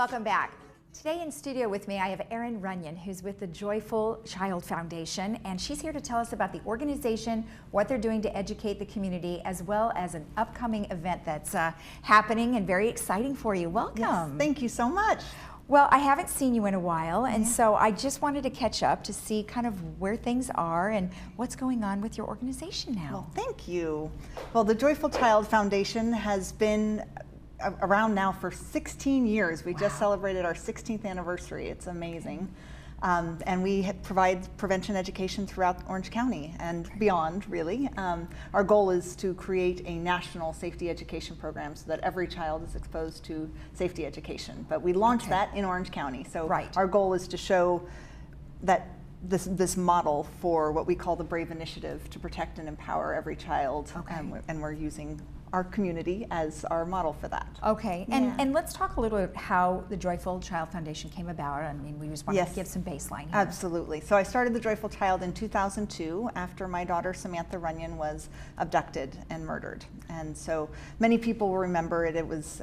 Welcome back. Today in studio with me I have Erin Runyon, who's with the Joyful Child Foundation, and she's here to tell us about the organization, what they're doing to educate the community, as well as an upcoming event that's happening and very exciting for you. Welcome. Yes, thank you so much. Well, I haven't seen you in a while, and so I just wanted to catch up to see kind of where things are and what's going on with your organization now. Well, thank you. Well, the Joyful Child Foundation has been around now for 16 years. We just celebrated our 16th anniversary. It's amazing. And we provide prevention education throughout Orange County and beyond, really. Our goal is to create a national safety education program so that every child is exposed to safety education. But we launched that in Orange County. So our goal is to show that this model for what we call the BRAVE initiative to protect and empower every child. And we're using our community as our model for that. Okay, and let's talk a little bit how the Joyful Child Foundation came about. I mean, we just wanted to give some baseline here. Absolutely. So I started the Joyful Child in 2002 after my daughter Samantha Runyon was abducted and murdered. And so many people will remember it. It was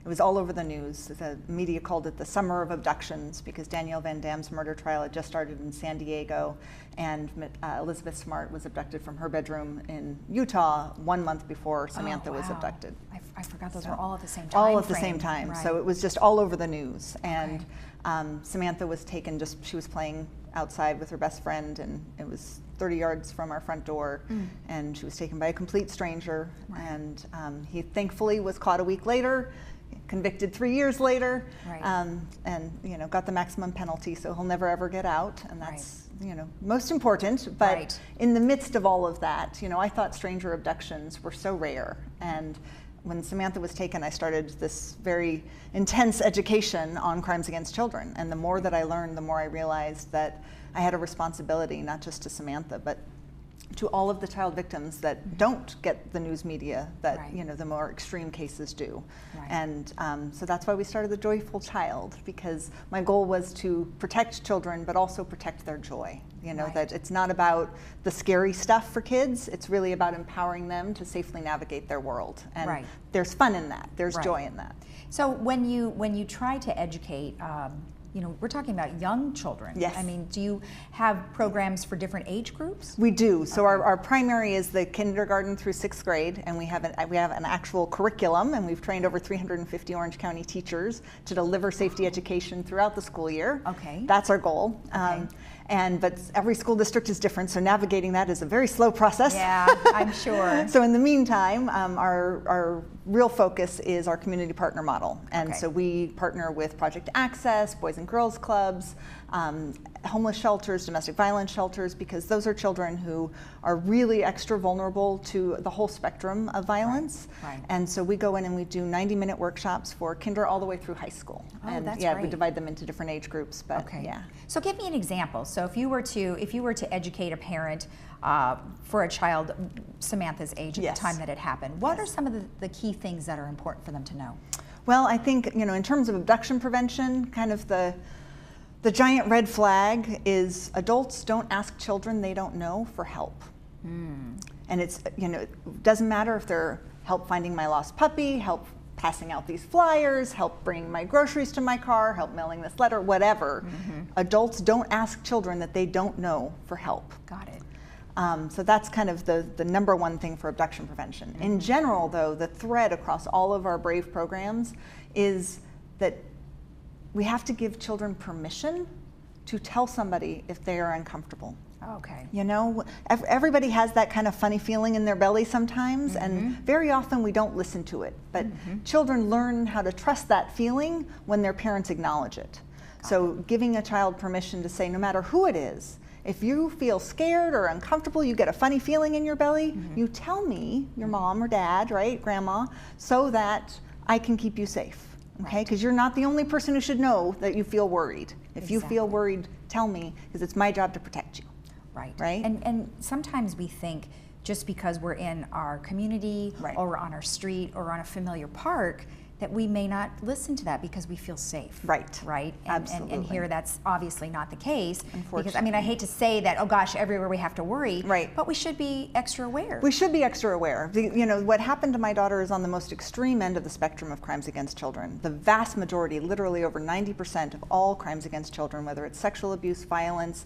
it was all over the news. The media called it the Summer of Abductions because Danielle Van Dam's murder trial had just started in San Diego, and Elizabeth Smart was abducted from her bedroom in Utah 1 month before Samantha was abducted. I forgot those were all at the same time. All at the same time. So it was just all over the news. And Samantha was taken she was playing outside with her best friend, and it was 30 yards from our front door, and she was taken by a complete stranger. And he thankfully was caught a week later, convicted 3 years later, and got the maximum penalty, so he'll never ever get out, and that's most important. But in the midst of all of that, I thought stranger abductions were so rare, and when Samantha was taken, I started this very intense education on crimes against children, and the more that I learned, the more I realized that I had a responsibility, not just to Samantha, but to all of the child victims that don't get the news media that the more extreme cases do. And so that's why we started the Joyful Child, because my goal was to protect children but also protect their joy. That it's not about the scary stuff for kids, it's really about empowering them to safely navigate their world. And there's fun in that, there's joy in that. So when you try to educate, we're talking about young children. Yes. I mean, do you have programs for different age groups? We do. So our primary is the kindergarten through 6th grade, and we have an actual curriculum, and we've trained over 350 Orange County teachers to deliver safety education throughout the school year. Okay. That's our goal. But every school district is different, so navigating that is a very slow process. Yeah, I'm sure. So in the meantime, our real focus is our community partner model. And so we partner with Project Access, Boys and Girls Clubs, homeless shelters, domestic violence shelters, because those are children who are really extra vulnerable to the whole spectrum of violence. And so we go in and we do 90-minute workshops for kinder all the way through high school. And that's great. We divide them into different age groups. But So give me an example. So if you were to educate a parent for a child Samantha's age at the time that it happened, what are some of the key things that are important for them to know? Well, I think in terms of abduction prevention, kind of the giant red flag is adults don't ask children they don't know for help. And it's it doesn't matter if they're help finding my lost puppy, help passing out these flyers, help bringing my groceries to my car, help mailing this letter, whatever. Adults don't ask children that they don't know for help. Got it. So that's kind of the number one thing for abduction prevention. In general, though, the thread across all of our BRAVE programs is that we have to give children permission to tell somebody if they are uncomfortable. Okay. Everybody has that kind of funny feeling in their belly sometimes, and very often we don't listen to it. But children learn how to trust that feeling when their parents acknowledge it. So giving a child permission to say, no matter who it is, if you feel scared or uncomfortable, you get a funny feeling in your belly, you tell me, your mom or dad, grandma, so that I can keep you safe. Okay, because you're not the only person who should know that you feel worried. If you feel worried, tell me, because it's my job to protect you. Right? And sometimes we think just because we're in our community or on our street or on a familiar park that we may not listen to that because we feel safe. Right. Right? Absolutely. And here that's obviously not the case. Unfortunately. Because, I mean, I hate to say that, oh gosh, everywhere we have to worry. Right. But we should be extra aware. We should be extra aware. You know, what happened to my daughter is on the most extreme end of the spectrum of crimes against children. The vast majority, literally over 90% of all crimes against children, whether it's sexual abuse, violence,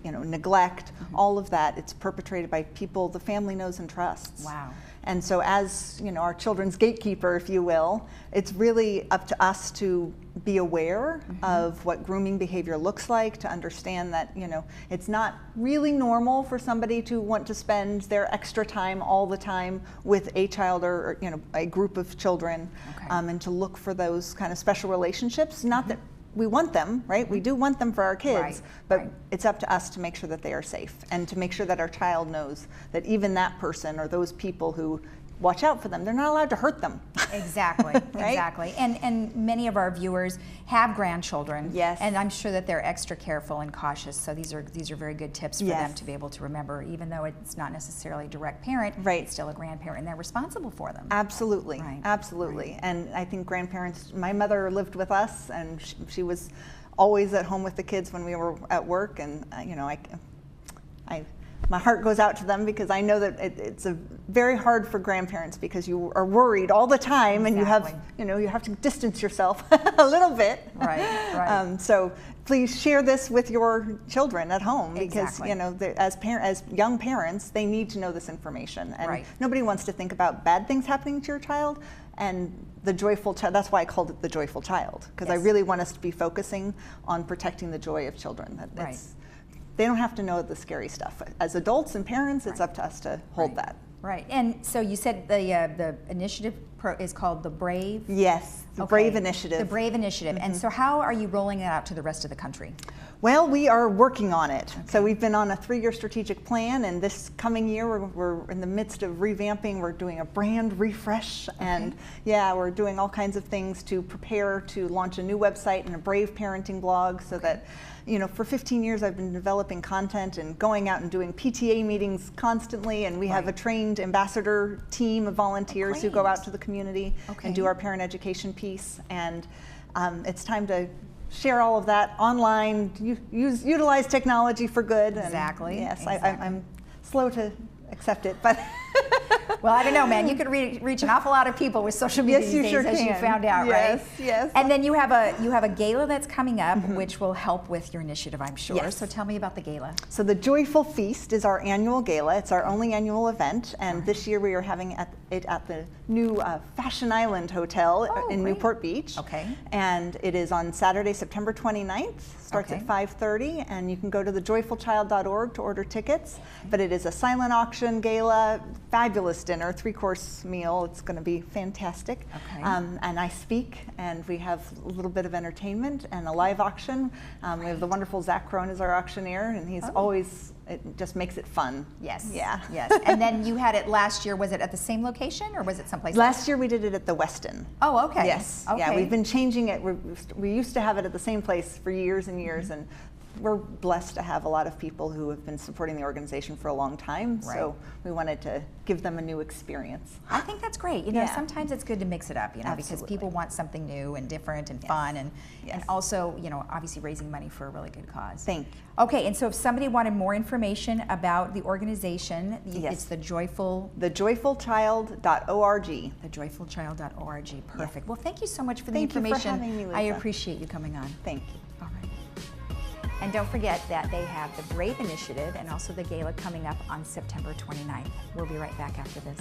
you know, neglect, all of that, it's perpetrated by people the family knows and trusts. Wow. And so as, you know, our children's gatekeeper, if you will, it's really up to us to be aware of what grooming behavior looks like, to understand that, you know, it's not really normal for somebody to want to spend their extra time all the time with a child or you know, a group of children, and to look for those kind of special relationships. Not that we want them, right? We do want them for our kids, but it's up to us to make sure that they are safe and to make sure that our child knows that even that person or those people who watch out for them, they're not allowed to hurt them. Exactly, Right? exactly. And many of our viewers have grandchildren. Yes. And I'm sure that they're extra careful and cautious. So these are very good tips for Yes. them to be able to remember, even though it's not necessarily a direct parent, Right. it's still a grandparent and they're responsible for them. Absolutely, Right. absolutely. And I think grandparents, my mother lived with us and she was always at home with the kids when we were at work, and you know, my heart goes out to them because I know that it's very hard for grandparents because you are worried all the time and you have, you know, you have to distance yourself a little bit. Right, right. So please share this with your children at home because, Exactly. you know, as young parents, they need to know this information. And Right. nobody wants to think about bad things happening to your child. And the joyful child, that's why I called it the joyful child, because I Yes. really want us to be focusing on protecting the joy of children. Right. They don't have to know the scary stuff. As adults and parents, it's up to us to hold that. Right. And so you said the initiative is called the Brave? Yes, the Okay. Brave Initiative. The Brave Initiative. And so how are you rolling that out to the rest of the country? Well, we are working on it. So we've been on a 3-year strategic plan, and this coming year we're in the midst of revamping. We're doing a brand refresh, and yeah, we're doing all kinds of things to prepare to launch a new website and a Brave parenting blog so that, you know, for 15 years I've been developing content and going out and doing PTA meetings constantly, and we have a trained ambassador team of volunteers who go out to the community and do our parent education piece, and it's time to share all of that online, utilize technology for good. And Exactly. yes, Exactly. I'm slow to accept it, but Well, I don't know, man. You could reach an awful lot of people with social media Yes, you these sure days, as you can. found out, Yes, right? yes. And then you have a gala that's coming up, which will help with your initiative, I'm sure. Yes. So tell me about the gala. So the Joyful Feast is our annual gala. It's our only annual event, and this year we are having it at the new Fashion Island Hotel in great. Newport Beach. Okay. And it is on Saturday, September 29th. Starts at 5:30, and you can go to thejoyfulchild.org to order tickets. But it is a silent auction gala, fabulous dinner, 3-course meal. It's going to be fantastic. Okay. And I speak, and we have a little bit of entertainment and a live auction. We have the wonderful Zach Crone as our auctioneer, and he's always, it just makes it fun. Yes. Yeah. Yes. And then you had it last year. Was it at the same location or was it someplace else? Last year we did it at the Westin. Oh, okay. Yes. Okay. Yeah, we've been changing it. We used to have it at the same place for years and years, and we're blessed to have a lot of people who have been supporting the organization for a long time. Right. So we wanted to give them a new experience. I think that's great. You know, Yeah. sometimes it's good to mix it up, you know, because Absolutely. people want something new and different and fun and also, you know, obviously raising money for a really good cause. Thank you. Okay, and so if somebody wanted more information about the organization, it's the Joyful... Thejoyfulchild.org. Thejoyfulchild.org. Perfect. Well, thank you so much for the Thank you for information. having me, I Lisa. appreciate you coming on. Thank you. All right. And don't forget that they have the Brave Initiative and also the gala coming up on September 29th. We'll be right back after this.